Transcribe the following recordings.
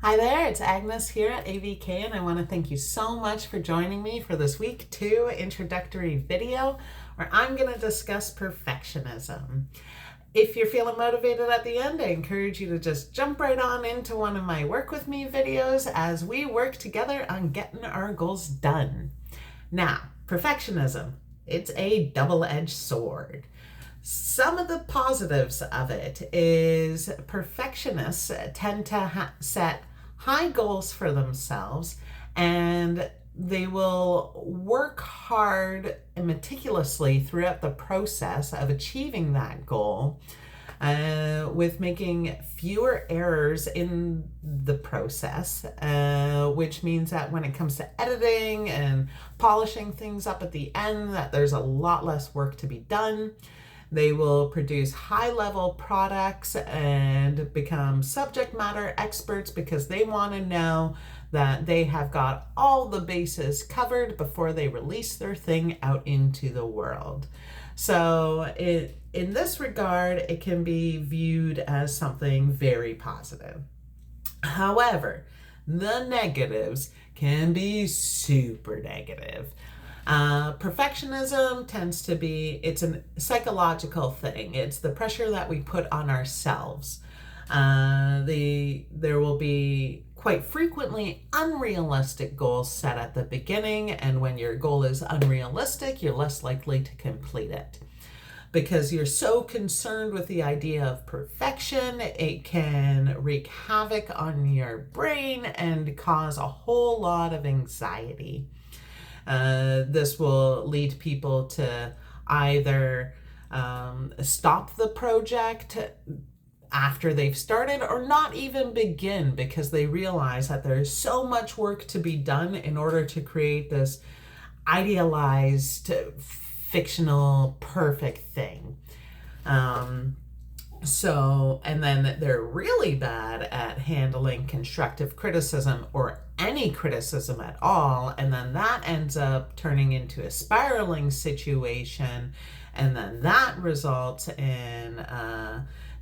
Hi there, it's Agnes here at AVK, and I want to thank you so much for joining me for this week 2 introductory video where I'm going to discuss perfectionism. If you're feeling motivated at the end, I encourage you to just jump right on into one of my Work With Me videos as we work together on getting our goals done. Now, perfectionism, it's a double-edged sword. Some of the positives of it is perfectionists tend to set high goals for themselves, and they will work hard and meticulously throughout the process of achieving that goal, with making fewer errors in the process, which means that when it comes to editing and polishing things up at the end, that there's a lot less work to be done. They will produce high-level products and become subject matter experts because they want to know that they have got all the bases covered before they release their thing out into the world. So in this regard, it can be viewed as something very positive. However, the negatives can be super negative. Perfectionism tends to be, it's a psychological thing. It's the pressure that we put on ourselves. There will be quite frequently unrealistic goals set at the beginning, and when your goal is unrealistic, you're less likely to complete it. Because you're so concerned with the idea of perfection, it can wreak havoc on your brain and cause a whole lot of anxiety. This will lead people to either stop the project after they've started or not even begin because they realize that there's so much work to be done in order to create this idealized, fictional, perfect thing. And then they're really bad at handling constructive criticism or any criticism at all. And then that ends up turning into a spiraling situation. And then that results in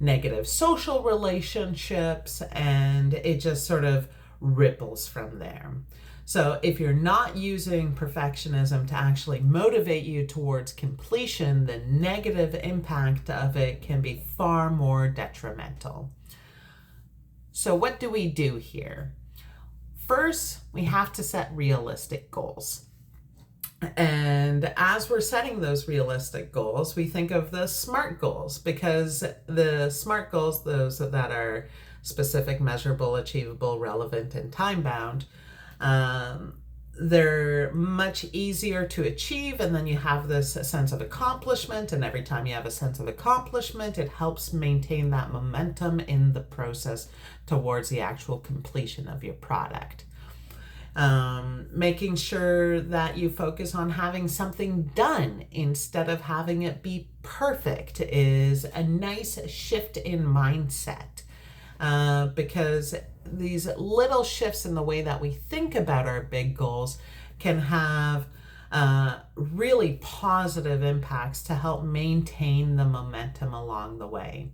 negative social relationships, and it just sort of ripples from there. So if you're not using perfectionism to actually motivate you towards completion, the negative impact of it can be far more detrimental. So what do we do here? First, we have to set realistic goals. And as we're setting those realistic goals, we think of the SMART goals, because the SMART goals, those that are specific, measurable, achievable, relevant, and time-bound, they're much easier to achieve, and then you have this sense of accomplishment, and every time you have a sense of accomplishment, it helps maintain that momentum in the process towards the actual completion of your product. Making sure that you focus on having something done instead of having it be perfect is a nice shift in mindset. Because these little shifts in the way that we think about our big goals can have really positive impacts to help maintain the momentum along the way.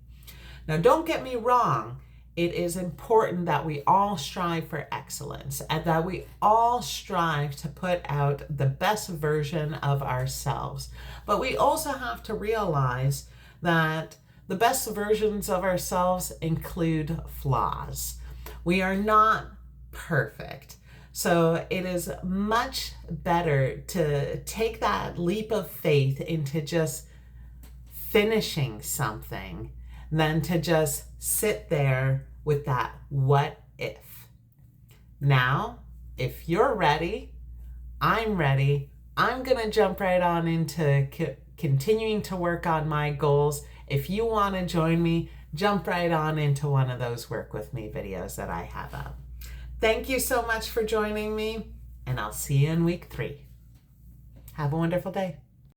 Now, don't get me wrong. It is important that we all strive for excellence and that we all strive to put out the best version of ourselves. But we also have to realize that the best versions of ourselves include flaws. We are not perfect. So it is much better to take that leap of faith into just finishing something than to just sit there with that what if. Now, if you're ready, I'm ready. I'm going to jump right on into continuing to work on my goals. If you want to join me, jump right on into one of those Work With Me videos that I have up. Thank you so much for joining me, and I'll see you in week 3. Have a wonderful day.